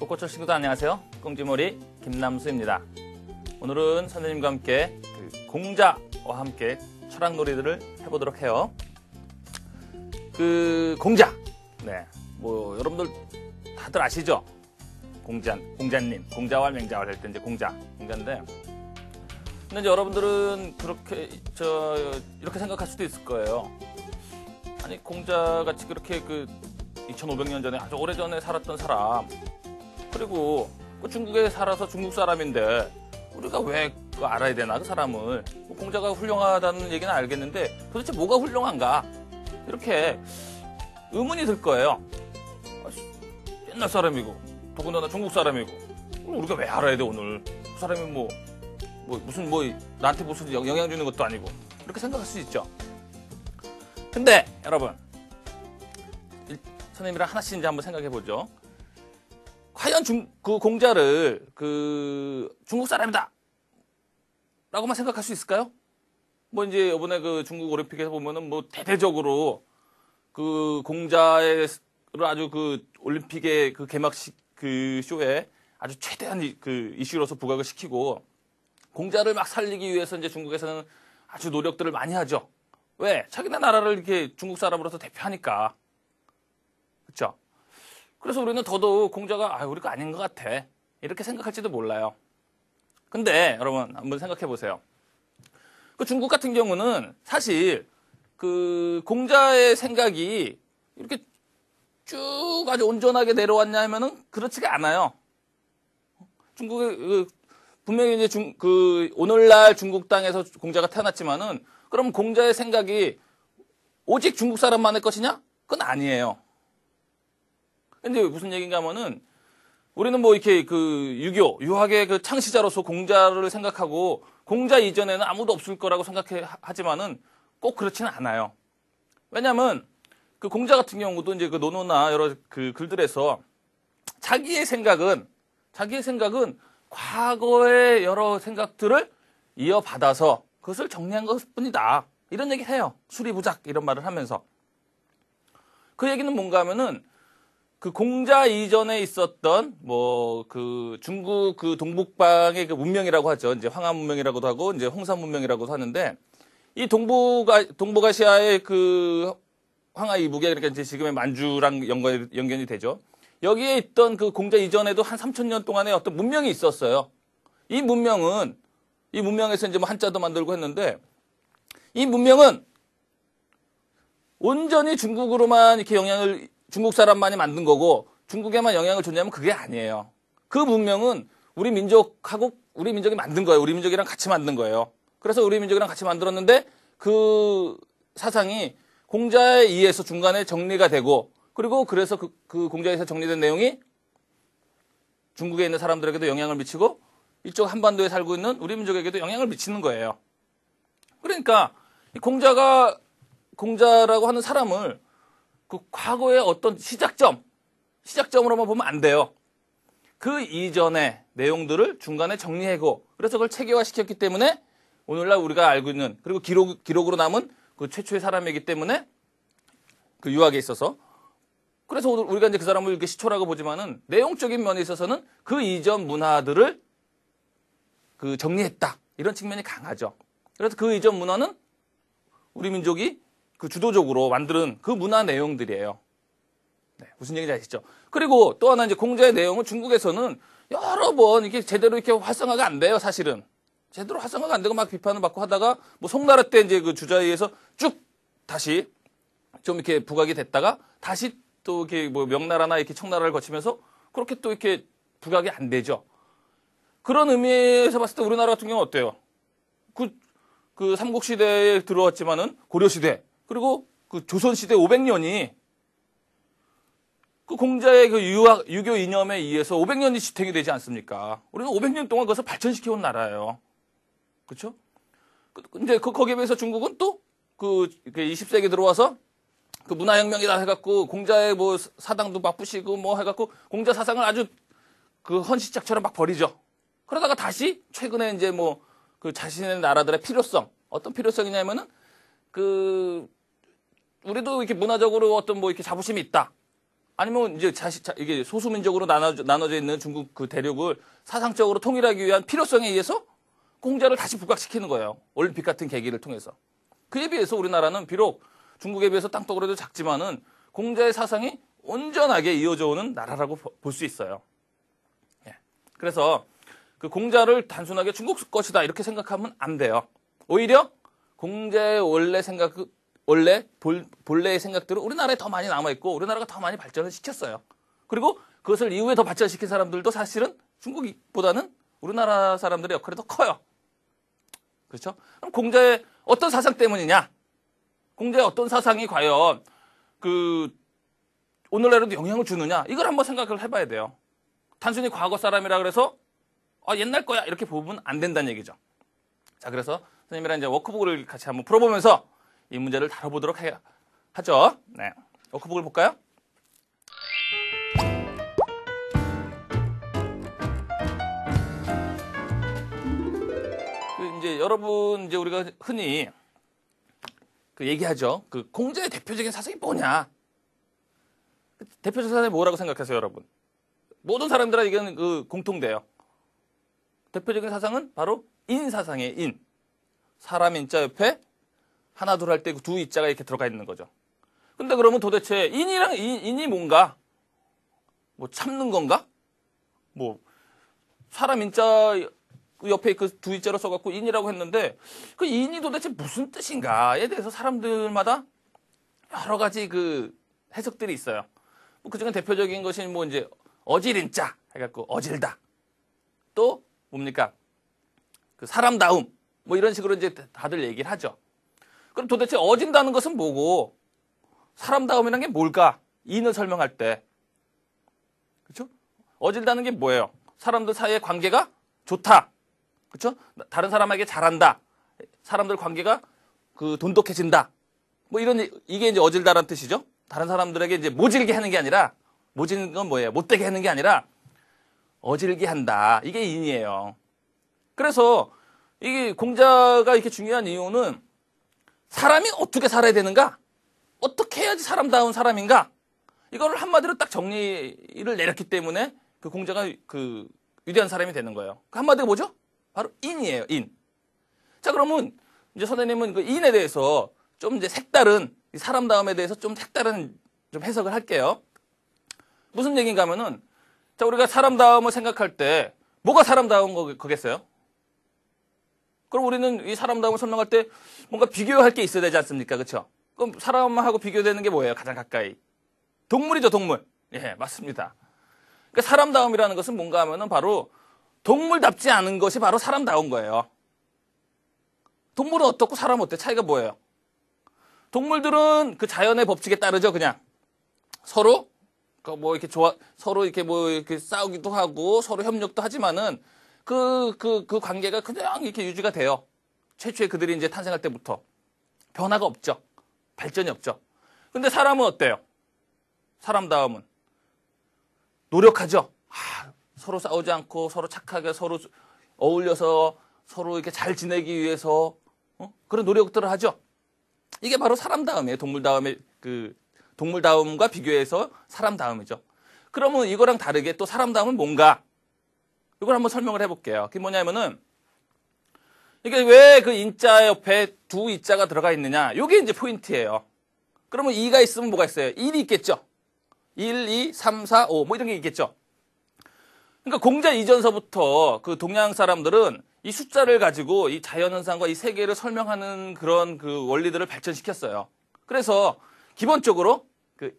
벚꽃철 친구들 안녕하세요. 꽁지머리 김남수입니다. 오늘은 선생님과 함께 공자와 함께 철학놀이들을 해보도록 해요. 공자. 네. 여러분들 다들 아시죠? 공자님. 공자와 맹자와 할 때 이제 공자인데. 근데 이제 여러분들은 이렇게 생각할 수도 있을 거예요. 아니, 공자같이 그렇게 2500년 전에 아주 오래전에 살았던 사람, 그리고 중국에 살아서 중국 사람인데 우리가 왜 알아야 되나, 그 사람을. 공자가 훌륭하다는 얘기는 알겠는데 도대체 뭐가 훌륭한가, 이렇게 의문이 들 거예요. 옛날 사람이고 더군다나 중국 사람이고 우리가 왜 알아야 돼 오늘. 그 사람이 무슨 나한테 무슨 영향 주는 것도 아니고, 이렇게 생각할 수 있죠. 근데 여러분, 선생님이랑 하나씩 이제 한번 생각해 보죠. 과연 공자를 중국 사람이다 라고만 생각할 수 있을까요? 이제 이번에 중국 올림픽에서 보면은 대대적으로 공자를 아주 올림픽의 개막식 쇼에 아주 최대한 이슈로서 부각을 시키고, 공자를 막 살리기 위해서 이제 중국에서는 아주 노력들을 많이 하죠. 왜? 자기네 나라를 이렇게 중국 사람으로서 대표하니까. 그렇죠? 그래서 우리는 더더욱 공자가 우리가 아닌 것 같아, 이렇게 생각할지도 몰라요. 근데 여러분 한번 생각해 보세요. 중국 같은 경우는 사실 공자의 생각이 이렇게 쭉 아주 온전하게 내려왔냐 하면은 그렇지가 않아요. 중국의 분명히 이제 오늘날 중국 땅에서 공자가 태어났지만은, 그럼 공자의 생각이 오직 중국 사람만의 것이냐? 그건 아니에요. 근데 무슨 얘기인가 하면은, 우리는 이렇게 유학의 창시자로서 공자를 생각하고, 공자 이전에는 아무도 없을 거라고 하지만은 꼭 그렇지는 않아요. 왜냐면 공자 같은 경우도 이제 논어나 여러 글들에서 자기의 생각은 과거의 여러 생각들을 이어받아서 그것을 정리한 것뿐이다, 이런 얘기를 해요. 수리부작 이런 말을 하면서. 그 얘기는 뭔가 하면은 공자 이전에 있었던 중국 동북방의 문명이라고 하죠. 이제 황한 문명이라고도 하고 이제 홍산 문명이라고도 하는데, 이 동북아시아의 황하 이북에, 그러니까 이제 지금의 만주랑 연결이 되죠. 여기에 있던 공자 이전에도 한 3000년 동안의 어떤 문명이 있었어요. 이 문명에서 이제 한자도 만들고 했는데, 이 문명은 온전히 중국으로만 이렇게 중국 사람만이 만든 거고 중국에만 영향을 줬냐면 그게 아니에요. 그 문명은 우리 민족이 만든 거예요. 우리 민족이랑 같이 만든 거예요. 그래서 우리 민족이랑 같이 만들었는데 그 사상이 공자에 의해서 중간에 정리가 되고, 그리고 그래서 공자에서 정리된 내용이 중국에 있는 사람들에게도 영향을 미치고 이쪽 한반도에 살고 있는 우리 민족에게도 영향을 미치는 거예요. 그러니까 공자라고 하는 사람을 과거의 어떤 시작점으로만 보면 안 돼요. 그 이전의 내용들을 중간에 정리하고, 그래서 그걸 체계화시켰기 때문에 오늘날 우리가 알고 있는, 그리고 기록으로 남은 최초의 사람이기 때문에 유학에 있어서, 그래서 우리가 이제 그 사람을 이렇게 시초라고 보지만은 내용적인 면에 있어서는 그 이전 문화들을 정리했다, 이런 측면이 강하죠. 그래서 그 이전 문화는 우리 민족이 주도적으로 만드는 문화 내용들이에요. 네, 무슨 얘기인지 아시죠? 그리고 또 하나, 이제 공자의 내용은 중국에서는 여러 번 이렇게 제대로 이렇게 활성화가 안 돼요, 사실은. 제대로 활성화가 안 되고 막 비판을 받고 하다가, 송나라 때 이제 주자에 의해서 쭉 다시 좀 이렇게 부각이 됐다가 다시 또 이렇게 명나라나 이렇게 청나라를 거치면서 그렇게 또 이렇게 부각이 안 되죠. 그런 의미에서 봤을 때 우리나라 같은 경우는 어때요? 삼국시대에 들어왔지만은 고려시대, 그리고 조선시대 500년이 공자의 유교 이념에 의해서 500년이 지탱이 되지 않습니까? 우리는 500년 동안 그것을 발전시켜온 나라예요. 그렇죠? 근데 거기에 비해서 중국은 또 20세기 들어와서 문화혁명이다 해갖고 공자의 사당도 막 부시고 해갖고 공자 사상을 아주 헌시짝처럼 막 버리죠. 그러다가 다시 최근에 이제 자신의 나라들의 필요성, 어떤 필요성이냐면은 우리도 이렇게 문화적으로 어떤 이렇게 자부심이 있다. 아니면 이제 이게 소수민족으로 나눠져 있는 중국 그 대륙을 사상적으로 통일하기 위한 필요성에 의해서 공자를 다시 부각시키는 거예요. 올림픽 같은 계기를 통해서. 그에 비해서 우리나라는 비록 중국에 비해서 땅덩어리도 작지만은 공자의 사상이 온전하게 이어져 오는 나라라고 볼 수 있어요. 예. 그래서 그 공자를 단순하게 중국 것이다 이렇게 생각하면 안 돼요. 오히려 공자의 본래의 생각들은 우리나라에 더 많이 남아있고 우리나라가 더 많이 발전을 시켰어요. 그리고 그것을 이후에 더 발전시킨 사람들도 사실은 중국보다는 우리나라 사람들의 역할이 더 커요. 그렇죠? 그럼 공자의 어떤 사상 때문이냐? 공자의 어떤 사상이 과연 오늘날에도 영향을 주느냐? 이걸 한번 생각을 해봐야 돼요. 단순히 과거 사람이라 그래서 옛날 거야 이렇게 보면 안 된다는 얘기죠. 자, 그래서 선생님이랑 이제 워크북을 같이 한번 풀어보면서 이 문제를 다뤄보도록 하죠. 네, 워크북을 볼까요? 이제 여러분 이제 우리가 흔히 얘기하죠. 공자의 대표적인 사상이 뭐냐? 대표적인 사상이 뭐라고 생각하세요, 여러분? 모든 사람들에게는 공통돼요. 대표적인 사상은 바로 인 사상이에요. 인. 사람 인자 옆에 하나 둘 할 때 두 이자가 이렇게 들어가 있는 거죠. 근데 그러면 도대체 인이 뭔가? 뭐 참는 건가? 뭐 사람 인자 옆에 그 두 이자로 써갖고 인이라고 했는데 그 인이 도대체 무슨 뜻인가에 대해서 사람들마다 여러 가지 해석들이 있어요. 그중에 대표적인 것이 뭐 이제 어질인자 해갖고 어질다. 또 뭡니까? 사람다움 뭐 이런 식으로 이제 다들 얘기를 하죠. 그럼 도대체 어진다는 것은 뭐고 사람다움이란 게 뭘까? 인을 설명할 때. 그렇죠? 어질다는 게 뭐예요? 사람들 사이의 관계가 좋다. 그렇죠? 다른 사람에게 잘한다. 사람들 관계가 돈독해진다. 뭐 이게 이제 어질다라는 뜻이죠. 다른 사람들에게 이제 모질게 하는 게 아니라 모지는 건 뭐예요? 못되게 하는 게 아니라 어질게 한다. 이게 인이에요. 그래서 이게 공자가 이렇게 중요한 이유는 사람이 어떻게 살아야 되는가? 어떻게 해야지 사람다운 사람인가? 이거를 한마디로 딱 정리를 내렸기 때문에 공자가 위대한 사람이 되는 거예요. 한마디가 뭐죠? 바로 인이에요, 인. 자, 그러면 이제 선생님은 인에 대해서 좀 이제 색다른, 사람다움에 대해서 좀 색다른 좀 해석을 할게요. 무슨 얘기인가 하면은, 자, 우리가 사람다움을 생각할 때, 뭐가 사람다운 거겠어요? 그럼 우리는 이 사람다움을 설명할 때 뭔가 비교할 게 있어야 되지 않습니까? 그렇죠? 그럼 사람하고 비교되는 게 뭐예요? 가장 가까이. 동물이죠, 동물. 예, 맞습니다. 그러니까 사람다움이라는 것은 뭔가 하면은 바로 동물답지 않은 것이 바로 사람다운 거예요. 동물은 어떻고 사람은 어때? 차이가 뭐예요? 동물들은 자연의 법칙에 따르죠, 그냥. 서로 서로 이렇게 싸우기도 하고 서로 협력도 하지만은 그 관계가 그냥 이렇게 유지가 돼요. 최초에 그들이 이제 탄생할 때부터. 변화가 없죠. 발전이 없죠. 근데 사람은 어때요? 사람다움은 노력하죠. 서로 싸우지 않고 서로 착하게 서로 어울려서 서로 이렇게 잘 지내기 위해서 그런 노력들을 하죠. 이게 바로 사람다움이에요. 동물다움과 비교해서 사람다움이죠. 그러면 이거랑 다르게 또 사람다움은 뭔가? 이걸 한번 설명을 해볼게요. 그게 뭐냐면은 이게 왜 인자 옆에 두 이자가 들어가 있느냐? 이게 이제 포인트예요. 그러면 2가 있으면 뭐가 있어요? 1이 있겠죠. 1, 2, 3, 4, 5 뭐 이런 게 있겠죠. 그러니까 공자 이전서부터 동양 사람들은 이 숫자를 가지고 이 자연현상과 이 세계를 설명하는 그런 원리들을 발전시켰어요. 그래서 기본적으로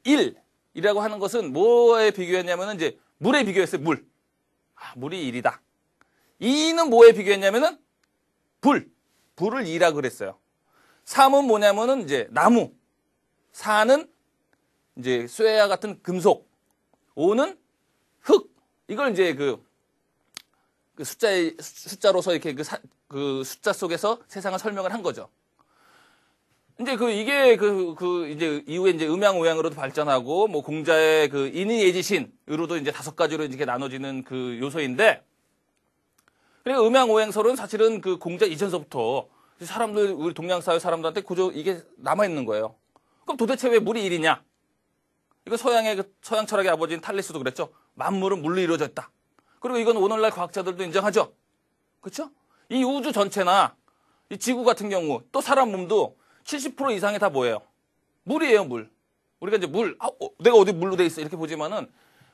1이라고 하는 것은 뭐에 비교했냐면은 이제 물에 비교했어요. 물이 1이다. 2는 뭐에 비교했냐면은 불을 2라고 그랬어요. 3은 뭐냐면은 이제 나무. 4는 이제 쇠와 같은 금속. 5는 흙. 이걸 이제 숫자로서 이렇게 숫자 속에서 세상을 설명을 한 거죠. 이제 이게 이제 이후에 이제 음양오양으로도 발전하고 뭐 공자의 인의예지신으로도 이제 5가지로 이렇게 나눠지는 요소인데, 그러니까 음양오양설은 사실은 공자 이전서부터 우리 동양 사회 사람들한테 이게 남아 있는 거예요. 그럼 도대체 왜 물이 1이냐? 이거 서양 철학의 아버지인 탈레스도 그랬죠. 만물은 물로 이루어졌다. 그리고 이건 오늘날 과학자들도 인정하죠. 그렇죠? 이 우주 전체나 이 지구 같은 경우 또 사람 몸도 70% 이상이 다 뭐예요? 물이에요, 물. 우리가 이제 물, 내가 어디 물로 돼 있어 이렇게 보지만은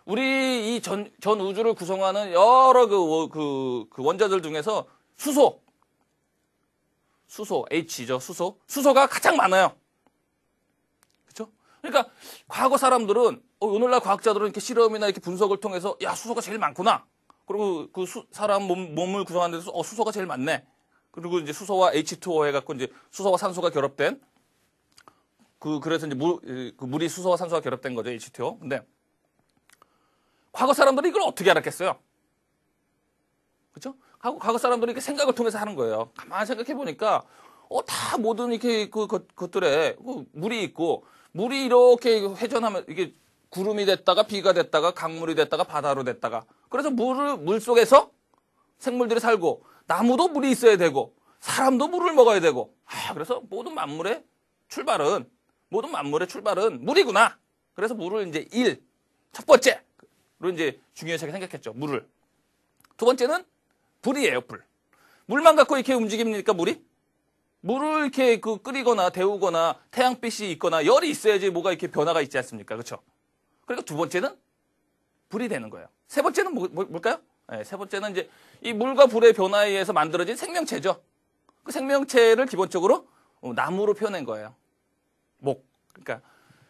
우리 이 전 우주를 구성하는 여러 그 원자들 중에서 수소 H죠, 수소가 가장 많아요. 그렇죠? 그러니까 과거 사람들은 오늘날 과학자들은 이렇게 실험이나 이렇게 분석을 통해서 야, 수소가 제일 많구나. 그리고 그 사람 몸을 구성하는 데서 수소가 제일 많네. 그리고 이제 수소와 H2O 해갖고 이제 수소와 산소가 결합된 그래서 이제 물이 수소와 산소가 결합된 거죠, H2O. 근데 과거 사람들이 이걸 어떻게 알았겠어요? 그렇죠? 과거 사람들이 이렇게 생각을 통해서 하는 거예요. 가만히 생각해 보니까 다 모든 이렇게 것들에 물이 있고 물이 이렇게 회전하면 이게 구름이 됐다가 비가 됐다가 강물이 됐다가 바다로 됐다가 그래서 물 속에서 생물들이 살고 나무도 물이 있어야 되고 사람도 물을 먹어야 되고 그래서 모든 만물의 출발은 물이구나. 그래서 물을 이제 첫 번째로 이제 중요하게 생각했죠. 물을. 두 번째는 불이에요, 불. 물만 갖고 이렇게 움직입니까, 물이? 물을 이렇게 끓이거나 데우거나 태양빛이 있거나 열이 있어야지 뭐가 이렇게 변화가 있지 않습니까? 그렇죠? 그리고 두 번째는 불이 되는 거예요. 세 번째는 뭘까요? 네, 세 번째는 이제 이 물과 불의 변화에 의해서 만들어진 생명체죠. 그 생명체를 기본적으로 나무로 표현한 거예요. 그러니까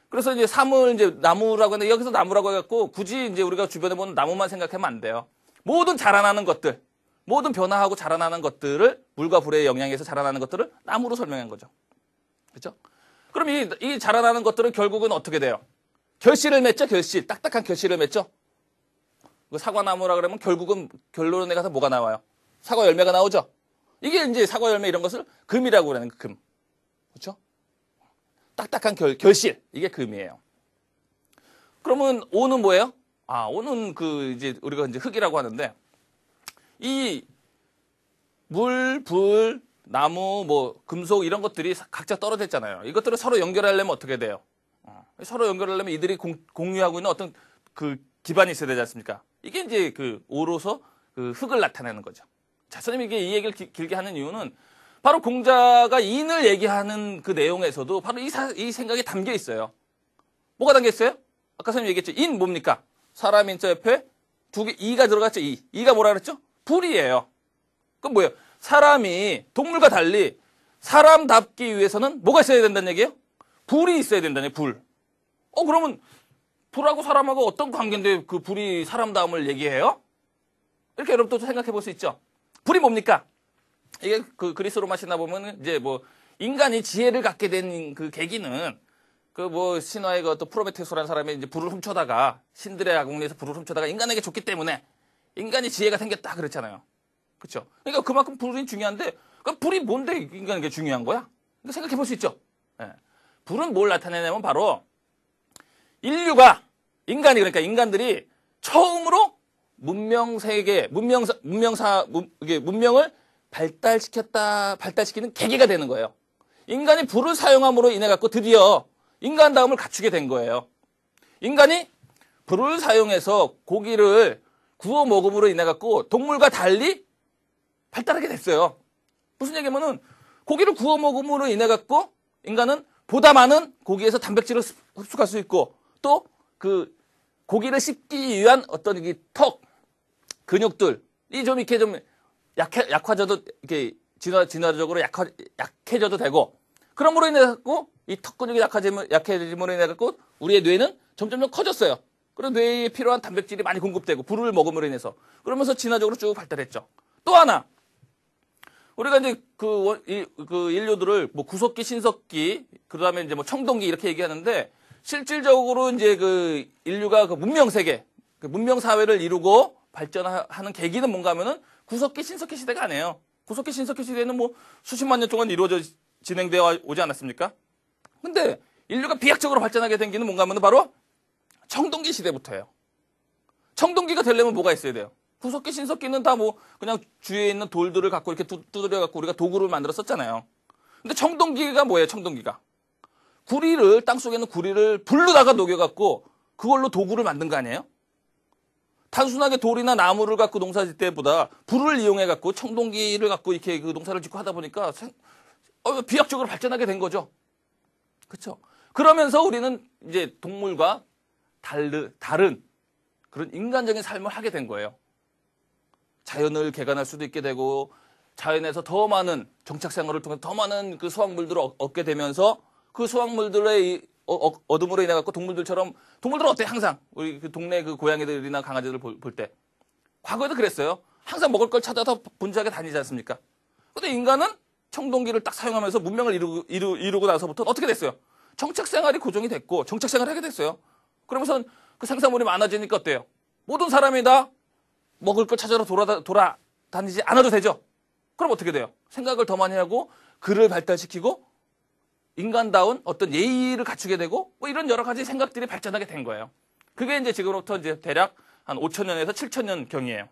그래서 이제 삶을 이제 나무라고 하는데 여기서 나무라고 해갖고 굳이 이제 우리가 주변에 보는 나무만 생각하면 안 돼요. 모든 자라나는 것들, 모든 변화하고 자라나는 것들을 물과 불의 영향에서 자라나는 것들을 나무로 설명한 거죠. 그렇죠? 그럼 이 자라나는 것들은 결국은 어떻게 돼요? 결실을 맺죠, 결실. 딱딱한 결실을 맺죠. 그 사과나무라 그러면 결국은 결론에 가서 뭐가 나와요? 사과 열매가 나오죠. 이게 이제 사과 열매 이런 것을 금이라고 그러는 거, 금. 그렇죠? 딱딱한 결실. 이게 금이에요. 그러면 오는 뭐예요? 오는 이제 우리가 이제 흙이라고 하는데 이 물, 불, 나무, 금속 이런 것들이 각자 떨어져 있잖아요. 이것들을 서로 연결하려면 어떻게 돼요? 서로 연결하려면 이들이 공유하고 있는 어떤 기반이 있어야 되지 않습니까? 이게 이제 오로서 흙을 나타내는 거죠. 자, 선생님이 이게 이 얘기를 길게 하는 이유는 바로 공자가 인을 얘기하는 그 내용에서도 바로 이 생각이 담겨 있어요. 뭐가 담겨 있어요? 아까 선생님 얘기했죠. 인 뭡니까? 사람 인자 옆에 두 개, 이가 들어갔죠. 이가 뭐라 그랬죠? 불이에요. 그럼 뭐예요? 사람이 동물과 달리 사람답기 위해서는 뭐가 있어야 된다는 얘기예요? 불이 있어야 된다는 얘기예요. 불. 그러면 불하고 사람하고 어떤 관계인데 그 불이 사람다움을 얘기해요? 이렇게 여러분도 생각해 볼 수 있죠. 불이 뭡니까? 이게 그리스 로마 신화 보면 이제 인간이 지혜를 갖게 된 그 계기는 신화의 또 프로메테우스라는 사람이 이제 불을 훔쳐다가 신들의 아궁리에서 불을 훔쳐다가 인간에게 줬기 때문에 인간이 지혜가 생겼다 그랬잖아요. 그렇죠? 그러니까 그만큼 불이 중요한데 불이 뭔데 인간에게 중요한 거야? 생각해 볼 수 있죠. 네. 불은 뭘 나타내냐면 바로 그러니까 인간들이 처음으로 문명을 발달시키는 계기가 되는 거예요. 인간이 불을 사용함으로 인해 갖고 드디어 인간다움을 갖추게 된 거예요. 인간이 불을 사용해서 고기를 구워 먹음으로 인해 갖고 동물과 달리 발달하게 됐어요. 무슨 얘기냐면은 고기를 구워 먹음으로 인해 갖고 인간은 보다 많은 고기에서 단백질을 흡수할 수 있고 또 고기를 씹기 위한 어떤 근육들이 이렇게 약화져도 이렇게 진화적으로 약해져도 되고 그러므로 인해 갖고 이 턱 근육이 약해짐으로 인해 갖고 우리의 뇌는 점점 커졌어요. 그래서 뇌에 필요한 단백질이 많이 공급되고 불을 먹음으로 인해서 그러면서 진화적으로 쭉 발달했죠. 또 하나 우리가 이제 인류들을 구석기, 신석기, 그다음에 이제 청동기 이렇게 얘기하는데 실질적으로 이제 인류가 문명 세계, 문명 사회를 이루고 발전하는 계기는 뭔가 하면은 구석기, 신석기 시대가 아니에요. 구석기, 신석기 시대는 수십만 년 동안 진행되어 오지 않았습니까? 근데 인류가 비약적으로 발전하게 된 게는 뭔가 하면은 바로 청동기 시대부터예요. 청동기가 되려면 뭐가 있어야 돼요? 구석기, 신석기는 다 그냥 주위에 있는 돌들을 갖고 이렇게 두드려 갖고 우리가 도구를 만들어 썼잖아요. 근데 청동기가 뭐예요, 청동기가? 땅속에 있는 구리를 불로다가 녹여갖고 그걸로 도구를 만든 거 아니에요? 단순하게 돌이나 나무를 갖고 농사 짓 때보다 불을 이용해 갖고 청동기를 갖고 이렇게 그 농사를 짓고 하다 보니까 비약적으로 발전하게 된 거죠. 그렇죠? 그러면서 우리는 이제 동물과 다른 그런 인간적인 삶을 하게 된 거예요. 자연을 개간할 수도 있게 되고 자연에서 더 많은 정착 생활을 통해 더 많은 그 수확물들을 얻게 되면서 그 수확물들의 얻음으로 인해 갖고 동물들은 어때? 항상 우리 그 동네 그 고양이들이나 강아지들 볼 때 과거에도 그랬어요. 항상 먹을 걸 찾아서 분주하게 다니지 않습니까? 근데 인간은 청동기를 딱 사용하면서 문명을 이루고 나서부터 어떻게 됐어요? 정착 생활이 고정이 됐고 정착 생활을 하게 됐어요. 그러면서 그 생산물이 많아지니까 어때요? 모든 사람이 다 먹을 걸 찾아서 돌아다니지 않아도 되죠. 그럼 어떻게 돼요? 생각을 더 많이 하고 글을 발달시키고 인간다운 어떤 예의를 갖추게 되고 뭐 이런 여러 가지 생각들이 발전하게 된 거예요. 그게 이제 지금부터 이제 대략 한 5,000년에서 7,000년 경이에요.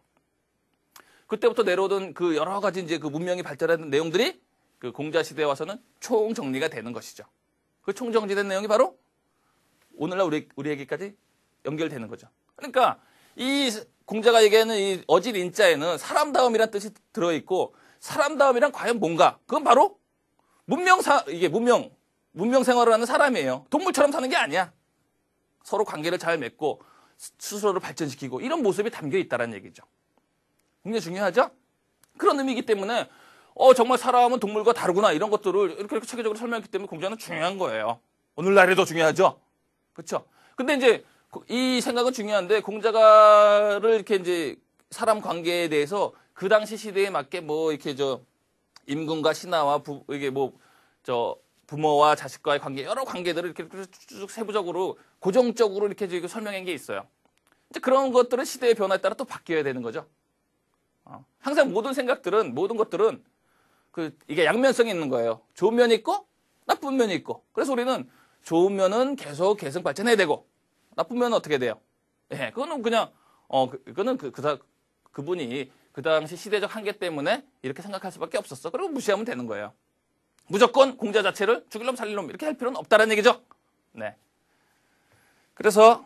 그때부터 내려오던 그 여러 가지 이제 그 문명이 발전하는 내용들이 그 공자 시대에 와서는 총정리가 되는 것이죠. 그 총정리된 내용이 바로 오늘날 우리에게까지 연결되는 거죠. 그러니까 이 공자가 얘기하는 이 어질 인자에는 사람다움이란 뜻이 들어있고 사람다움이란 과연 뭔가? 그건 바로 문명 생활을 하는 사람이에요. 동물처럼 사는 게 아니야. 서로 관계를 잘 맺고 스스로를 발전시키고 이런 모습이 담겨 있다는 얘기죠. 굉장히 중요하죠? 그런 의미이기 때문에 정말 사람은 동물과 다르구나 이런 것들을 이렇게 체계적으로 설명했기 때문에 공자는 중요한 거예요. 오늘날에도 중요하죠? 그렇죠? 근데 이제 이 생각은 중요한데 공자가를 이렇게 이제 사람 관계에 대해서 그 당시 시대에 맞게 뭐 이렇게 임금과 신하와 부모와 자식과의 관계 여러 관계들을 이렇게 쭉 세부적으로 고정적으로 이렇게 지금 설명한 게 있어요. 이제 그런 것들은 시대의 변화에 따라 또 바뀌어야 되는 거죠. 항상 모든 것들은 이게 양면성이 있는 거예요. 좋은 면이 있고 나쁜 면이 있고. 그래서 우리는 좋은 면은 계속 개성 발전해야 되고 나쁜 면은 어떻게 돼요? 예, 그거는 그냥 그거는 그분이 그 당시 시대적 한계 때문에 이렇게 생각할 수밖에 없었어. 그리고 무시하면 되는 거예요. 무조건 공자 자체를 죽일 놈 살릴 놈 이렇게 할 필요는 없다는 얘기죠. 네. 그래서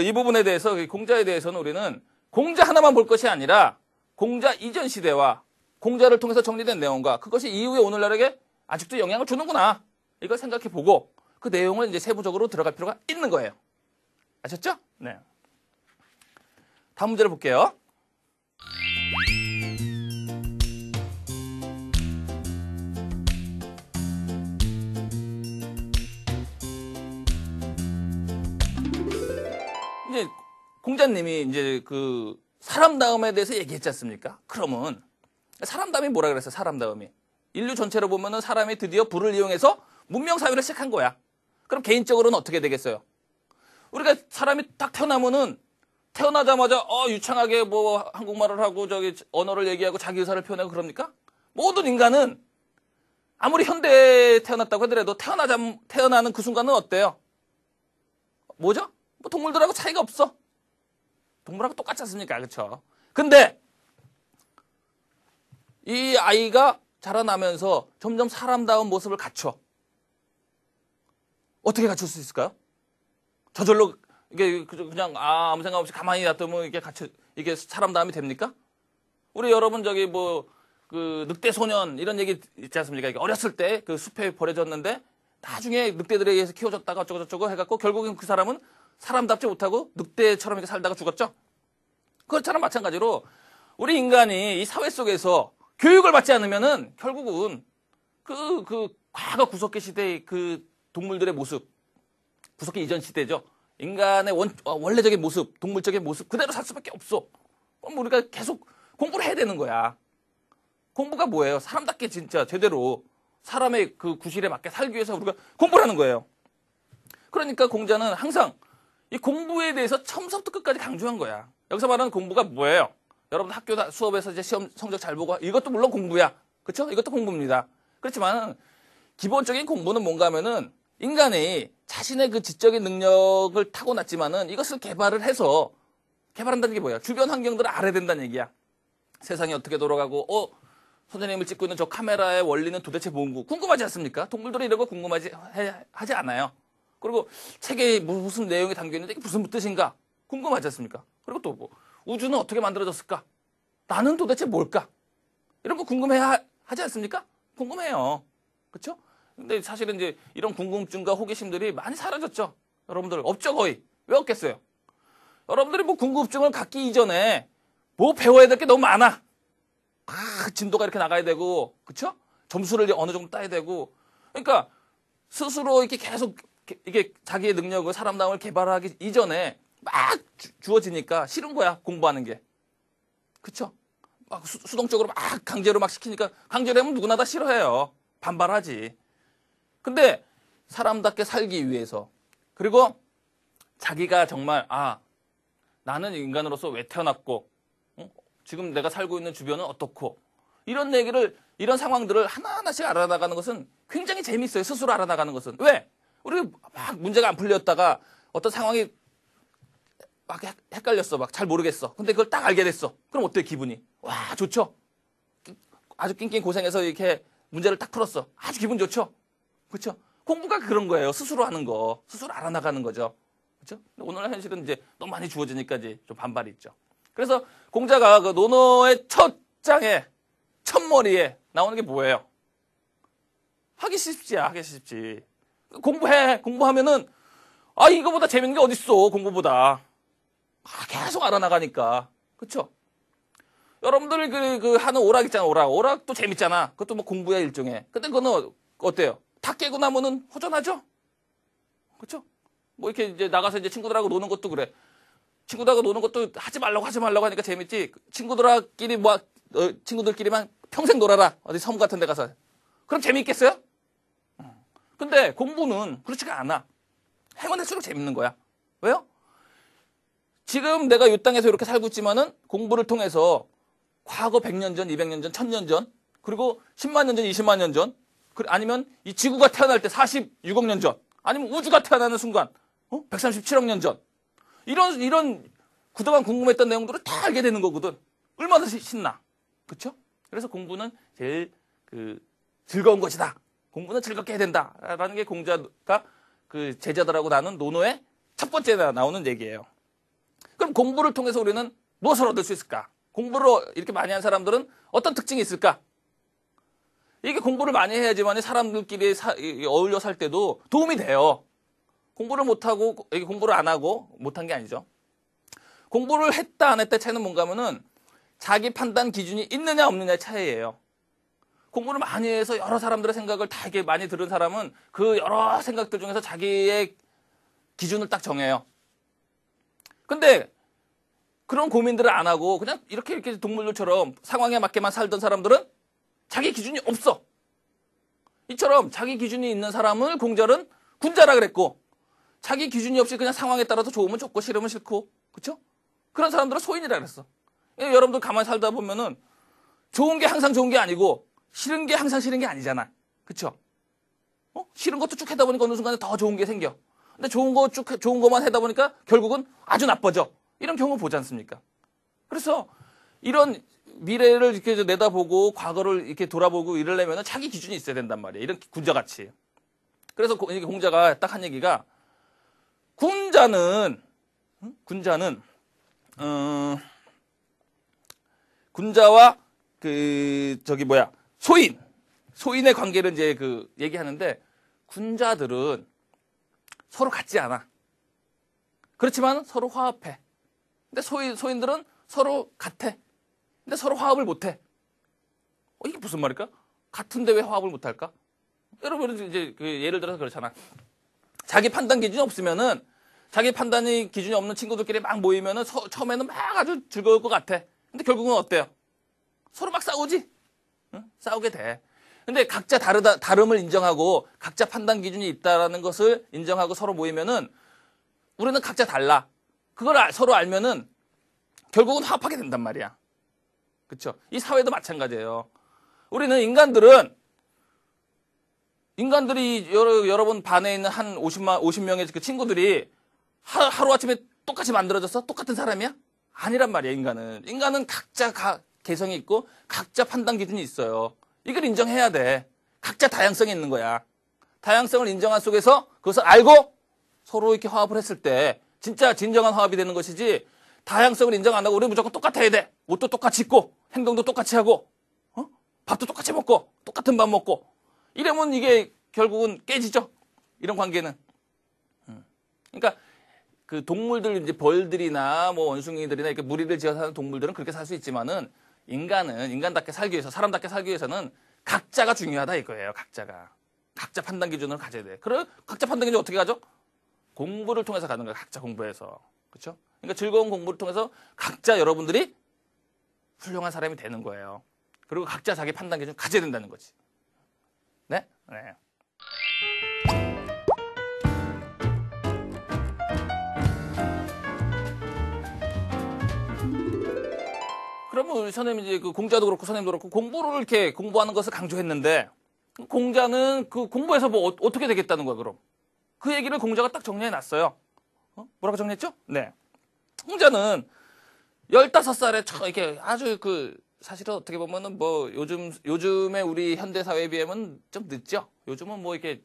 이 부분에 대해서 공자에 대해서는 우리는 공자 하나만 볼 것이 아니라 공자 이전 시대와 공자를 통해서 정리된 내용과 그것이 이후에 오늘날에게 아직도 영향을 주는구나. 이걸 생각해 보고 그 내용을 이제 세부적으로 들어갈 필요가 있는 거예요. 아셨죠? 네. 다음 문제를 볼게요. 이제 공자님이 이제 그 사람다움에 대해서 얘기했지 않습니까? 그러면 사람다움이 뭐라 그랬어요? 사람다움이 인류 전체로 보면은 사람이 드디어 불을 이용해서 문명 사회를 시작한 거야. 그럼 개인적으로는 어떻게 되겠어요? 우리가 사람이 딱 태어나면은 태어나자마자 유창하게 뭐 한국말을 하고 언어를 얘기하고 자기 의사를 표현하고 그럽니까? 모든 인간은 아무리 현대에 태어났다고 하더라도 태어나는 그 순간은 어때요? 뭐죠? 뭐 동물들하고 차이가 없어. 동물하고 똑같지 않습니까? 그렇죠? 근데 이 아이가 자라나면서 점점 사람다운 모습을 갖춰. 어떻게 갖출 수 있을까요? 저절로 이게 그냥 아무 생각 없이 가만히 놔두면 이게 사람다움이 됩니까? 우리 여러분 그 늑대 소년 이런 얘기 있지 않습니까? 이게 어렸을 때 그 숲에 버려졌는데 나중에 늑대들에 의해서 키워졌다가 어쩌고저쩌고 해갖고 결국엔 그 사람은 사람답지 못하고 늑대처럼 이렇게 살다가 죽었죠? 그것처럼 마찬가지로 우리 인간이 이 사회 속에서 교육을 받지 않으면은 결국은 과거 구석기 시대의 그 동물들의 모습, 구석기 이전 시대죠. 인간의 원래적인 모습, 동물적인 모습 그대로 살 수밖에 없어. 그럼 우리가 계속 공부를 해야 되는 거야. 공부가 뭐예요? 사람답게 진짜 제대로 사람의 그 구실에 맞게 살기 위해서 우리가 공부를 하는 거예요. 그러니까 공자는 항상 이 공부에 대해서 처음부터 끝까지 강조한 거야. 여기서 말하는 공부가 뭐예요? 여러분 학교 수업에서 이제 시험 성적 잘 보고 이것도 물론 공부야. 그렇죠? 이것도 공부입니다. 그렇지만 기본적인 공부는 뭔가 하면은 인간이 자신의 그 지적인 능력을 타고났지만은 이것을 개발한다는 게 뭐야? 주변 환경들을 알아야 된다는 얘기야. 세상이 어떻게 돌아가고, 선생님을 찍고 있는 저 카메라의 원리는 도대체 뭔고? 궁금하지 않습니까? 동물들이 이런 거 하지 않아요. 그리고 책에 무슨 내용이 담겨 있는데 이게 무슨 뜻인가 궁금하지 않습니까? 그리고 또 뭐 우주는 어떻게 만들어졌을까? 나는 도대체 뭘까? 이런 거 하지 않습니까? 궁금해요. 그렇죠? 근데 사실은 이제 이런 궁금증과 호기심들이 많이 사라졌죠. 여러분들 없죠 거의. 왜 없겠어요? 여러분들이 뭐 궁금증을 갖기 이전에 뭐 배워야 될 게 너무 많아. 진도가 이렇게 나가야 되고, 그렇죠? 점수를 어느 정도 따야 되고. 그러니까 스스로 이렇게 계속 이게 자기의 능력을 사람다움을 개발하기 이전에 막 주어지니까 싫은 거야 공부하는 게. 그렇죠? 막 수동적으로 막 강제로 막 시키니까 강제로 하면 누구나 다 싫어해요. 반발하지. 근데 사람답게 살기 위해서 그리고 자기가 정말 나는 인간으로서 왜 태어났고 지금 내가 살고 있는 주변은 어떻고 이런 상황들을 하나하나씩 알아나가는 것은 굉장히 재밌어요. 스스로 알아나가는 것은. 왜? 우리 막 문제가 안 풀렸다가 어떤 상황이 막 헷갈렸어. 막 잘 모르겠어. 근데 그걸 딱 알게 됐어. 그럼 어때요, 기분이? 와, 좋죠? 아주 낑낑 고생해서 이렇게 문제를 딱 풀었어. 아주 기분 좋죠? 그렇죠? 공부가 그런 거예요. 스스로 하는 거. 스스로 알아나가는 거죠. 그렇죠? 오늘 현실은 이제 너무 많이 주어지니까 이제 좀 반발이 있죠. 그래서 공자가 그 논어의 첫 장에, 첫 머리에 나오는 게 뭐예요? 하기 쉽지. 공부해. 공부하면은, 이거보다 재밌는 게 어딨어, 공부보다. 계속 알아나가니까. 그쵸? 여러분들 그 하는 오락 있잖아, 오락. 오락도 재밌잖아. 그것도 뭐 공부야, 일종의. 근데 그거는 어때요? 다 깨고 나면은 허전하죠? 그쵸? 뭐 이렇게 이제 나가서 이제 친구들하고 노는 것도 그래. 친구들하고 노는 것도 하지 말라고 하니까 재밌지. 친구들끼리만 평생 놀아라. 어디 섬 같은 데 가서. 그럼 재미있겠어요? 근데 공부는 그렇지가 않아. 행운할수록 재밌는 거야. 왜요? 지금 내가 이 땅에서 이렇게 살고 있지만은 공부를 통해서 과거 100년 전, 200년 전, 1000년 전, 그리고 10만 년 전, 20만 년 전, 아니면 이 지구가 태어날 때 46억 년 전, 아니면 우주가 태어나는 순간, 137억 년 전. 이런 그동안 궁금했던 내용들을 다 알게 되는 거거든. 얼마나 신나. 그쵸? 그래서 공부는 제일 즐거운 것이다. 공부는 즐겁게 해야 된다. 라는 게 공자가 그 제자들하고 나눈 논어의 첫 번째 나오는 얘기예요. 그럼 공부를 통해서 우리는 무엇을 얻을 수 있을까? 공부를 이렇게 많이 한 사람들은 어떤 특징이 있을까? 이게 공부를 많이 해야지만 사람들끼리 어울려 살 때도 도움이 돼요. 공부를 못하고, 공부를 안 하고 못한 게 아니죠. 공부를 했다 안 했다 차이는 뭔가 하면은 자기 판단 기준이 있느냐 없느냐의 차이예요. 공부를 많이 해서 여러 사람들의 생각을 다 이렇게 많이 들은 사람은 그 여러 생각들 중에서 자기의 기준을 딱 정해요. 근데 그런 고민들을 안 하고 그냥 이렇게 동물들처럼 상황에 맞게만 살던 사람들은 자기 기준이 없어. 이처럼 자기 기준이 있는 사람을 공자는 군자라 그랬고 자기 기준이 없이 그냥 상황에 따라서 좋으면 좋고 싫으면 싫고 그렇죠? 그런 사람들은 소인이라 그랬어. 여러분들 가만히 살다 보면은 좋은 게 항상 좋은 게 아니고 싫은 게 항상 싫은 게 아니잖아. 그렇죠? 싫은 것도 쭉 하다 보니까 어느 순간에 더 좋은 게 생겨. 근데 좋은 거만 하다 보니까 결국은 아주 나빠져. 이런 경우 보지 않습니까? 그래서 이런 미래를 이렇게 내다보고 과거를 이렇게 돌아보고 이러려면 자기 기준이 있어야 된단 말이에요. 이런 군자같이. 그래서 공자가 딱 한 얘기가 군자는 군자와 소인의 관계를 이제 얘기하는데 군자들은 서로 같지 않아. 그렇지만 서로 화합해. 근데 소인들은 서로 같아. 근데 서로 화합을 못해. 이게 무슨 말일까? 같은데 왜 화합을 못할까? 여러분은 이제 예를 들어서 그렇잖아. 자기 판단 기준이 없으면은 자기 판단이 기준이 없는 친구들끼리 막 모이면은 처음에는 막 아주 즐거울 것 같아. 근데 결국은 어때요? 서로 막 싸우지? 응? 싸우게 돼. 근데 각자 다름을 인정하고 각자 판단 기준이 있다라는 것을 인정하고 서로 모이면은 우리는 각자 달라. 그걸 서로 알면은 결국은 화합하게 된단 말이야. 그쵸? 이 사회도 마찬가지예요. 우리는 인간들이 여러분 반에 있는 한 50명의 그 친구들이 하루아침에 똑같이 만들어져서 똑같은 사람이야? 아니란 말이야, 인간은 각자 개성이 있고 각자 판단 기준이 있어요. 이걸 인정해야 돼. 각자 다양성이 있는 거야. 다양성을 인정한 속에서 그것을 알고 서로 이렇게 화합을 했을 때 진짜 진정한 화합이 되는 것이지 다양성을 인정 안 하고 우리 무조건 똑같아야 돼. 옷도 똑같이 입고 행동도 똑같이 하고 밥도 똑같이 먹고 똑같은 밥 먹고 이러면 이게 결국은 깨지죠. 이런 관계는. 그러니까 그 동물들 이제 벌들이나 뭐 원숭이들이나 이렇게 무리를 지어 사는 동물들은 그렇게 살 수 있지만은 인간은 인간답게 살기 위해서 사람답게 살기 위해서는 각자가 중요하다 이거예요. 각자 판단 기준을 가져야 돼. 그래 각자 판단 기준 어떻게 가죠? 공부를 통해서 가는 거예요. 각자 공부해서. 그렇죠? 그러니까 즐거운 공부를 통해서 각자 여러분들이 훌륭한 사람이 되는 거예요. 그리고 각자 자기 판단 기준 가져야 된다는 거지. 네? 네. 그러면 우리 선생님이 이제 그 공자도 그렇고 선생님도 그렇고 공부를 이렇게 공부하는 것을 강조했는데 공자는 그 공부해서 뭐 어떻게 되겠다는 거야, 그럼? 그 얘기를 공자가 딱 정리해 놨어요. 뭐라고 정리했죠? 네. 공자는 15살에 이렇게 아주 사실은 어떻게 보면은 뭐 요즘에 우리 현대 사회에 비하면 좀 늦죠. 요즘은 뭐 이렇게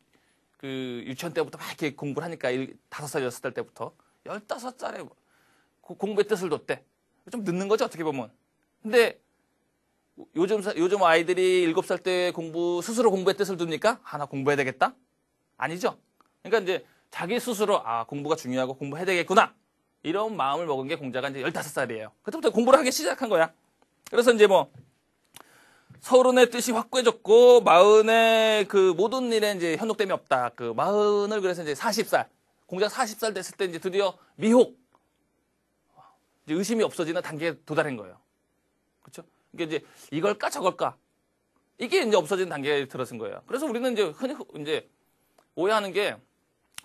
그 유치원 때부터 막 이렇게 공부를 하니까 5살, 6살 때부터 15살에 공부의 뜻을 뒀대. 좀 늦는 거죠, 어떻게 보면. 근데 요즘 아이들이 7살 때 스스로 공부의 뜻을 둡니까? 나 공부해야 되겠다? 아니죠. 그러니까 이제 자기 스스로 공부가 중요하고 공부해야 되겠구나. 이런 마음을 먹은 게 공자가 이제 15살이에요. 그때부터 공부를 하기 시작한 거야. 그래서 이제 뭐 서른의 뜻이 확고해졌고 마흔의 그 모든 일에 이제 현혹됨이 없다. 그 마흔을 그래서 이제 40살. 공자가 40살 됐을 때 이제 드디어 미혹. 이제 의심이 없어지는 단계에 도달한 거예요. 그렇죠? 이게 이제 이걸까 저걸까 이게 이제 없어지는 단계에 들어선 거예요. 그래서 우리는 이제 흔히 이제 오해하는 게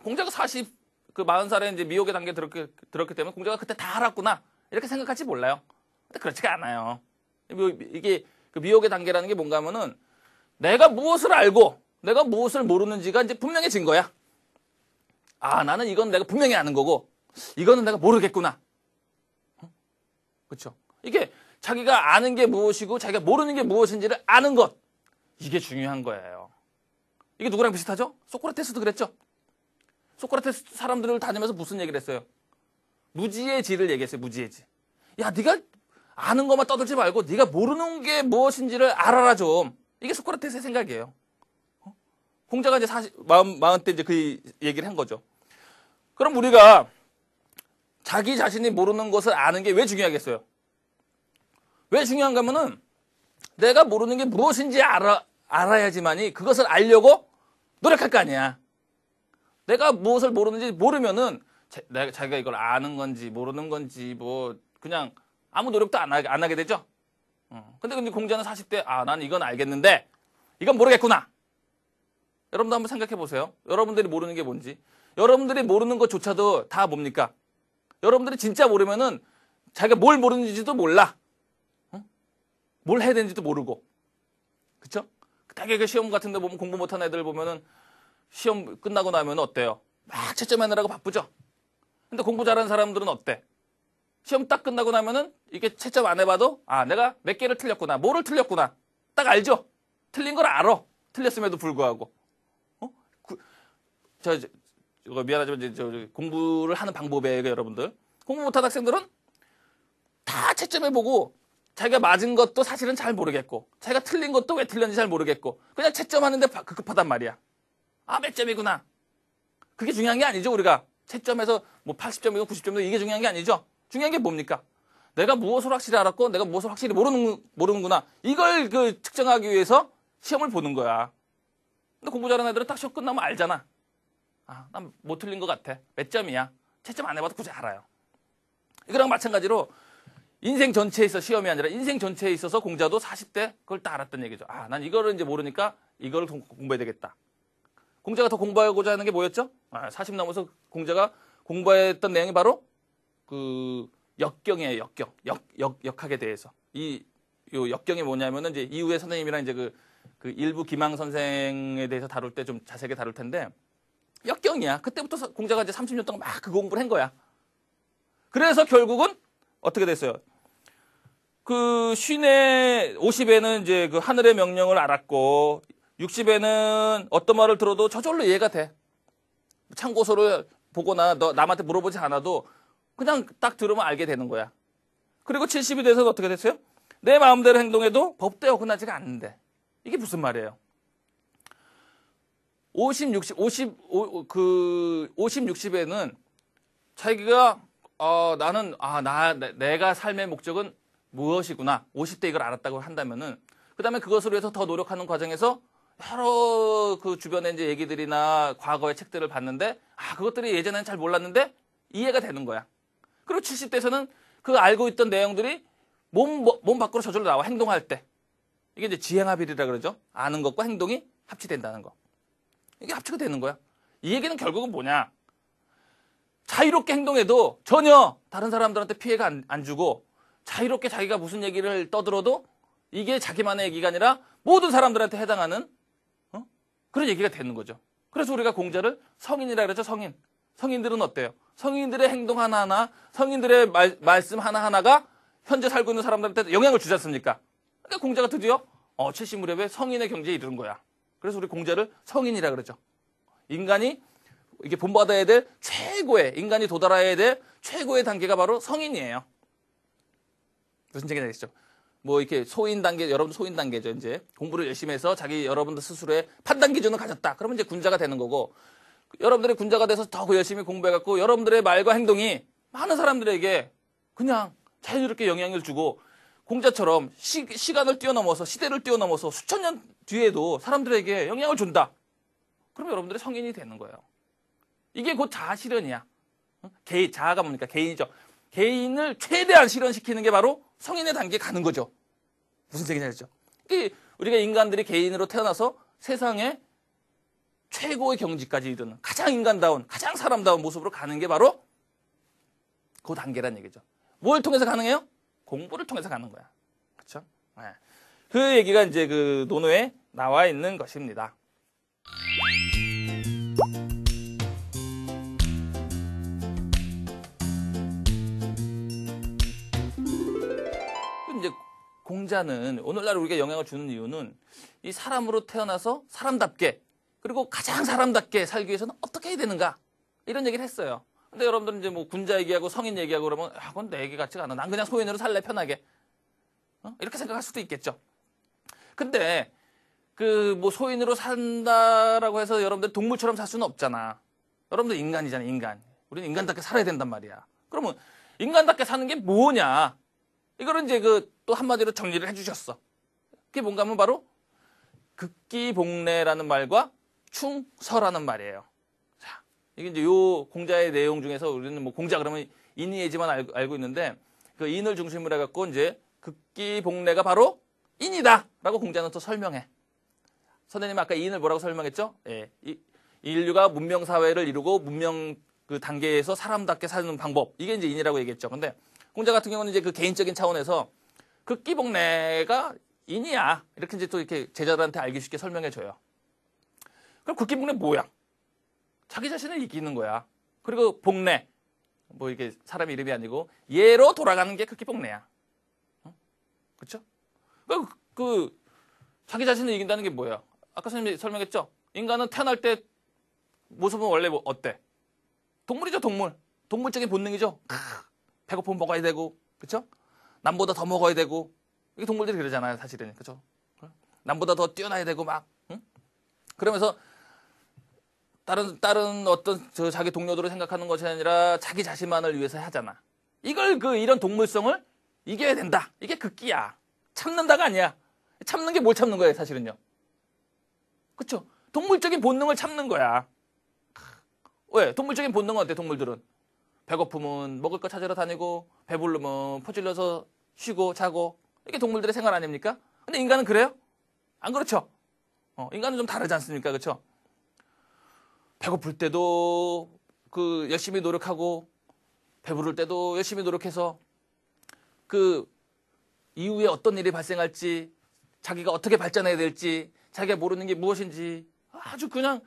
공자가 40살에 이제 미혹의 단계에 들었기 때문에 공자가 그때 다 알았구나 이렇게 생각할지 몰라요. 근데 그렇지가 않아요. 이게 그 미혹의 단계라는 게 뭔가 하면은 내가 무엇을 알고 내가 무엇을 모르는지가 이제 분명해진 거야. 나는 이건 내가 분명히 아는 거고 이거는 내가 모르겠구나. 그렇죠? 이게 자기가 아는 게 무엇이고 자기가 모르는 게 무엇인지를 아는 것. 이게 중요한 거예요. 이게 누구랑 비슷하죠? 소크라테스도 그랬죠? 소크라테스 사람들을 다니면서 무슨 얘기를 했어요? 무지의 지를 얘기했어요. 무지의 지. 야, 네가 아는 것만 떠들지 말고 네가 모르는 게 무엇인지를 알아라 좀. 이게 소크라테스의 생각이에요. 공자가 이제 40때 이제 그 얘기를 한 거죠. 그럼 우리가 자기 자신이 모르는 것을 아는 게 왜 중요하겠어요? 왜 중요한가 하면은 내가 모르는 게 무엇인지 알아야지만이 그것을 알려고 노력할 거 아니야. 내가 무엇을 모르는지 모르면은 자기가 이걸 아는 건지 모르는 건지 뭐 그냥 아무 노력도 안 하게 되죠. 근데 공자는 40대 난 이건 알겠는데 이건 모르겠구나. 여러분도 한번 생각해 보세요. 여러분들이 모르는 게 뭔지. 여러분들이 모르는 것조차도 다 뭡니까? 여러분들이 진짜 모르면은 자기가 뭘 모르는지도 몰라. 뭘 해야 되는지도 모르고. 그쵸? 되게 그 시험 같은 데 보면 공부 못하는 애들 보면은 시험 끝나고 나면 어때요? 막 채점하느라고 바쁘죠? 근데 공부 잘하는 사람들은 어때? 시험 딱 끝나고 나면은 이게 채점 안 해봐도 내가 몇 개를 틀렸구나. 뭐를 틀렸구나. 딱 알죠? 틀린 걸 알아. 틀렸음에도 불구하고. 미안하지만 이제 공부를 하는 방법이에요, 여러분들. 공부 못하는 학생들은 다 채점해보고 자기가 맞은 것도 사실은 잘 모르겠고 자기가 틀린 것도 왜 틀렸는지 잘 모르겠고 그냥 채점하는데 급하단 말이야. 몇 점이구나. 그게 중요한 게 아니죠. 우리가 채점해서 뭐 80점이고 90점이고 이게 중요한 게 아니죠. 중요한 게 뭡니까? 내가 무엇을 확실히 알았고 내가 무엇을 확실히 모르는구나. 이걸 측정하기 위해서 시험을 보는 거야. 근데 공부 잘하는 애들은 딱 시험 끝나면 알잖아. 난 못 틀린 것 같아. 몇 점이야. 채점 안 해봐도 굳이 알아요. 이거랑 마찬가지로 인생 전체에 있어 시험이 아니라 인생 전체에 있어서 공자도 40대 그걸 다 알았던 얘기죠. 난 이거를 이제 모르니까 이걸 공부해야 되겠다. 공자가 더 공부하고자 하는 게 뭐였죠? 40 넘어서 공자가 공부했던 내용이 바로 그 역경이에요. 역학에 대해서. 요 역경이 뭐냐면은 이제 이후에 선생님이랑 이제 그 일부 기망 선생에 대해서 다룰 때 좀 자세하게 다룰 텐데 역경이야. 그때부터 공자가 이제 30년 동안 막 그 공부를 한 거야. 그래서 결국은 어떻게 됐어요? 그 50에는 이제 그 하늘의 명령을 알았고 60에는 어떤 말을 들어도 저절로 이해가 돼. 참고서를 보거나 남한테 물어보지 않아도 그냥 딱 들으면 알게 되는 거야. 그리고 70이 돼서 어떻게 됐어요? 내 마음대로 행동해도 법대에 어긋나지가 않는데. 이게 무슨 말이에요? 50, 60에는 자기가, 내가 삶의 목적은 무엇이구나. 50대 이걸 알았다고 한다면은, 그 다음에 그것을 위해서 더 노력하는 과정에서 여러 그 주변에 이제 얘기들이나 과거의 책들을 봤는데, 그것들이 예전에는 잘 몰랐는데 이해가 되는 거야. 그리고 70대에서는 그 알고 있던 내용들이 몸 밖으로 저절로 나와, 행동할 때. 이게 이제 지행합일이라 그러죠. 아는 것과 행동이 합치된다는 거. 이게 합치가 되는 거야. 이 얘기는 결국은 뭐냐? 자유롭게 행동해도 전혀 다른 사람들한테 피해가 안 주고, 자유롭게 자기가 무슨 얘기를 떠들어도 이게 자기만의 얘기가 아니라 모든 사람들한테 해당하는 그런 얘기가 되는 거죠. 그래서 우리가 공자를 성인이라 그러죠. 성인. 성인들은 어때요? 성인들의 행동 하나하나, 성인들의 말씀 하나하나가 현재 살고 있는 사람들한테 영향을 주지 않습니까? 그러니까 공자가 드디어 70 무렵에 성인의 경지에 이르는 거야. 그래서 우리 공자를 성인이라 그러죠. 인간이 이게 본받아야 될 최고의, 인간이 도달해야 될 최고의 단계가 바로 성인이에요. 무슨 얘기인지 아시죠? 뭐 이렇게 소인 단계, 여러분들 소인 단계죠. 이제 공부를 열심히 해서 여러분들 스스로의 판단 기준을 가졌다. 그러면 이제 군자가 되는 거고, 여러분들이 군자가 돼서 더 열심히 공부해갖고 여러분들의 말과 행동이 많은 사람들에게 그냥 자유롭게 영향을 주고, 공자처럼 시간을 뛰어넘어서, 시대를 뛰어넘어서 수천 년 뒤에도 사람들에게 영향을 준다. 그러면 여러분들이 성인이 되는 거예요. 이게 곧 자아 실현이야. 자아가 뭡니까? 개인이죠. 개인을 최대한 실현시키는 게 바로 성인의 단계에 가는 거죠. 무슨 얘기인지 알죠? 우리가 인간들이 개인으로 태어나서 세상의 최고의 경지까지 이르는 가장 인간다운, 가장 사람다운 모습으로 가는 게 바로 그 단계란 얘기죠. 뭘 통해서 가능해요? 공부를 통해서 가는 거야. 그렇죠? 네. 그 얘기가 이제 그 논어에 나와 있는 것입니다. 이제 공자는 오늘날 우리가 영향을 주는 이유는 이 사람으로 태어나서 사람답게, 그리고 가장 사람답게 살기 위해서는 어떻게 해야 되는가, 이런 얘기를 했어요. 근데 여러분들은 이제 뭐 군자 얘기하고 성인 얘기하고 그러면 그건 내 얘기 같지가 않아. 난 그냥 소인으로 살래, 편하게. 이렇게 생각할 수도 있겠죠. 근데 그 뭐 소인으로 산다라고 해서 여러분들 동물처럼 살 수는 없잖아. 여러분들 인간이잖아, 인간. 우리는 인간답게 살아야 된단 말이야. 그러면 인간답게 사는 게 뭐냐? 이거를 이제 또 한마디로 정리를 해주셨어. 그게 뭔가 하면 바로 극기복례라는 말과 충서라는 말이에요. 자, 이게 이제 요 공자의 내용 중에서 우리는 뭐 공자 그러면 인의예지만 알고 있는데, 그 인을 중심으로 해갖고 이제 극기복례가 바로 인이다라고 공자는 또 설명해. 선생님 아까 인을 뭐라고 설명했죠? 예, 인류가 문명 사회를 이루고 문명 그 단계에서 사람답게 사는 방법, 이게 이제 인이라고 얘기했죠. 근데 공자 같은 경우는 이제 그 개인적인 차원에서 극기복례가 인이야, 이렇게 이제 또 이렇게 제자들한테 알기 쉽게 설명해 줘요. 그럼 극기복례 뭐야? 자기 자신을 이기는 거야. 그리고 복례, 뭐 이게 사람 이름이 아니고 예로 돌아가는 게 극기복례야. 그렇죠? 자기 자신을 이긴다는 게 뭐야? 아까 선생님이 설명했죠? 인간은 태어날 때 모습은 원래 어때? 동물이죠, 동물. 동물적인 본능이죠. 배고프면 먹어야 되고, 그렇죠? 남보다 더 먹어야 되고, 이게 동물들이 그러잖아요, 사실은. 그렇죠? 남보다 더 뛰어나야 되고 막. 응? 그러면서 다른 어떤 자기 동료들을 생각하는 것이 아니라 자기 자신만을 위해서 하잖아. 이걸 이런 동물성을 이겨야 된다. 이게 극기야. 참는다가 아니야. 참는 게 뭘 참는 거예요, 사실은요. 그렇죠? 동물적인 본능을 참는 거야. 왜? 동물적인 본능은 어때, 동물들은? 배고프면 먹을 거 찾으러 다니고, 배부르면 퍼질러서 쉬고 자고, 이게 동물들의 생활 아닙니까? 근데 인간은 그래요? 안 그렇죠? 인간은 좀 다르지 않습니까? 그렇죠? 배고플 때도 열심히 노력하고, 배부를 때도 열심히 노력해서 이후에 어떤 일이 발생할지, 자기가 어떻게 발전해야 될지, 자기가 모르는 게 무엇인지 아주 그냥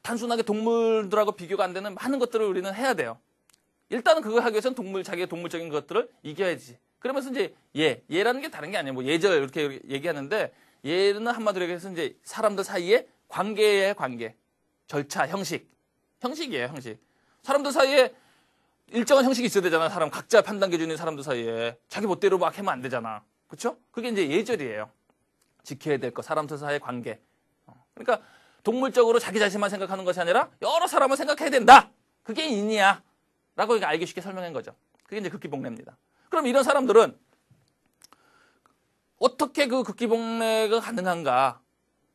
단순하게 동물들하고 비교가 안 되는 많은 것들을 우리는 해야 돼요. 일단은 그걸 하기 위해서는 자기의 동물적인 것들을 이겨야지. 그러면서 이제 예라는 게 다른 게 아니에요. 뭐 예절 이렇게 얘기하는데, 예는 한마디로 얘기해서 이제 사람들 사이의 관계의 관계, 절차, 형식이에요, 형식. 사람들 사이에 일정한 형식이 있어야 되잖아. 사람 각자 판단 기준인 사람들 사이에 자기 멋대로 막 하면 안 되잖아. 그렇죠? 그게 이제 예절이에요. 지켜야 될 거, 사람들 사이의 관계. 그러니까 동물적으로 자기 자신만 생각하는 것이 아니라 여러 사람을 생각해야 된다. 그게 인이야. 라고 알기 쉽게 설명한 거죠. 그게 이제 극기복례입니다. 그럼 이런 사람들은 어떻게 그 극기복례가 가능한가?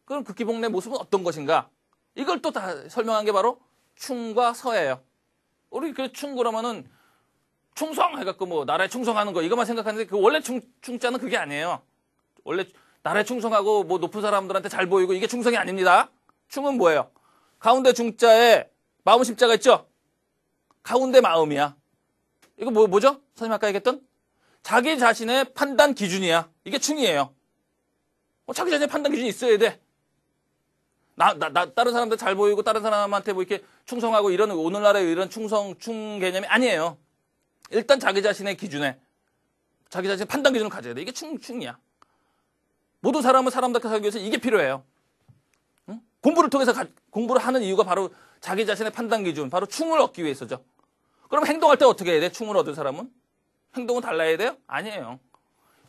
그럼 극기복례 모습은 어떤 것인가? 이걸 또 다 설명한 게 바로 충과 서예요. 우리 그 충 그러면은 충성 해갖고 뭐 나라에 충성하는 거 이것만 생각하는데 그 원래 충자는 그게 아니에요. 원래 나라에 충성하고 뭐 높은 사람들한테 잘 보이고 이게 충성이 아닙니다. 충은 뭐예요? 가운데 중자에 마음 심자가 있죠? 가운데 마음이야. 이거 뭐죠? 선생님 아까 얘기했던? 자기 자신의 판단 기준이야. 이게 충이에요. 자기 자신의 판단 기준이 있어야 돼. 다른 사람들 잘 보이고 다른 사람한테 뭐 이렇게 충성하고 이런 오늘날의 이런 충 개념이 아니에요. 일단 자기 자신의 기준에 자기 자신의 판단 기준을 가져야 돼. 이게 충이야. 모든 사람은 사람답게 살기 위해서 이게 필요해요. 응? 공부를 통해서 공부를 하는 이유가 바로 자기 자신의 판단 기준, 바로 충을 얻기 위해서죠. 그럼 행동할 때 어떻게 해야 돼? 충을 얻은 사람은? 행동은 달라야 돼요? 아니에요.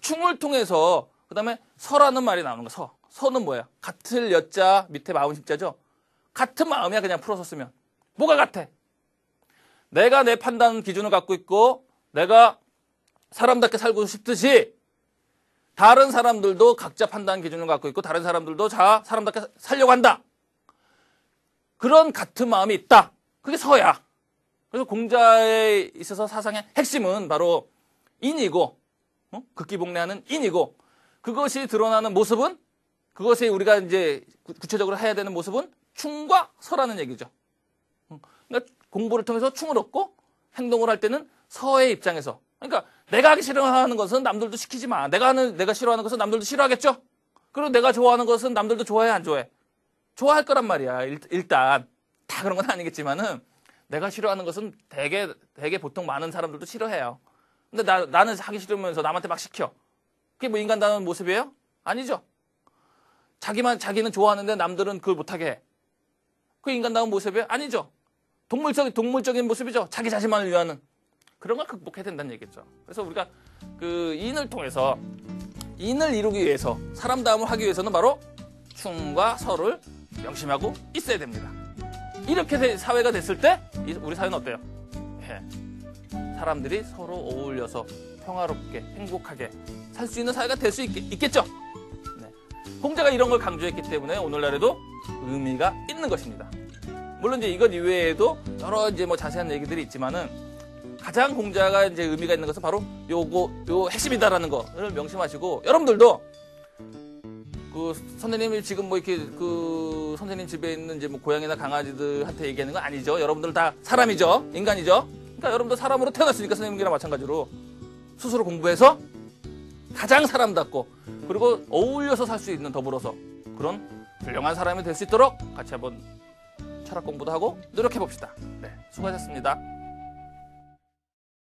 충을 통해서 그다음에 서라는 말이 나오는 거. 서는 뭐야? 같을 여자 밑에 마음 심자죠. 같은 마음이야. 그냥 풀어서 쓰면. 뭐가 같아? 내가 내 판단 기준을 갖고 있고 내가 사람답게 살고 싶듯이 다른 사람들도 각자 판단 기준을 갖고 있고 다른 사람들도 사람답게 살려고 한다. 그런 같은 마음이 있다. 그게 서야. 그래서 공자에 있어서 사상의 핵심은 바로 인이고 극기복례하는 인이고 그것이 드러나는 모습은 그것이 우리가 이제 구체적으로 해야 되는 모습은 충과 서라는 얘기죠. 그러니까 공부를 통해서 충을 얻고 행동을 할 때는 서의 입장에서. 그러니까 내가 하기 싫어하는 것은 남들도 시키지 마. 내가 싫어하는 것은 남들도 싫어하겠죠? 그리고 내가 좋아하는 것은 남들도 좋아해, 안 좋아해? 좋아할 거란 말이야. 일단 다 그런 건 아니겠지만은 내가 싫어하는 것은 되게 보통 많은 사람들도 싫어해요. 근데 나는 하기 싫으면서 남한테 막 시켜. 그게 뭐 인간다운 모습이에요? 아니죠. 자기는 좋아하는데 남들은 그걸 못하게 해. 그게 인간다운 모습이에요? 아니죠. 동물적인 모습이죠. 자기 자신만을 위하는. 그런 걸 극복해야 된다는 얘기죠. 그래서 우리가 그 인을 통해서 인을 이루기 위해서 사람다움을 하기 위해서는 바로 충과 서를 명심하고 있어야 됩니다. 이렇게 사회가 됐을 때 우리 사회는 어때요? 사람들이 서로 어울려서 평화롭게 행복하게 살 수 있는 사회가 될 수 있겠죠? 네. 공자가 이런 걸 강조했기 때문에 오늘날에도 의미가 있는 것입니다. 물론 이제 이것 이외에도 여러 이제 뭐 자세한 얘기들이 있지만은 가장 공자가 이제 의미가 있는 것은 바로 요 핵심이다라는 거를 명심하시고 여러분들도 그 선생님이 지금 뭐 이렇게 그 선생님 집에 있는 이제 뭐 고양이나 강아지들한테 얘기하는 건 아니죠. 여러분들 다 사람이죠. 인간이죠. 그러니까 여러분들 사람으로 태어났으니까 선생님이랑 마찬가지로 스스로 공부해서 가장 사람답고 그리고 어울려서 살 수 있는 더불어서 그런 훌륭한 사람이 될 수 있도록 같이 한번 철학 공부도 하고 노력해 봅시다. 네, 수고하셨습니다.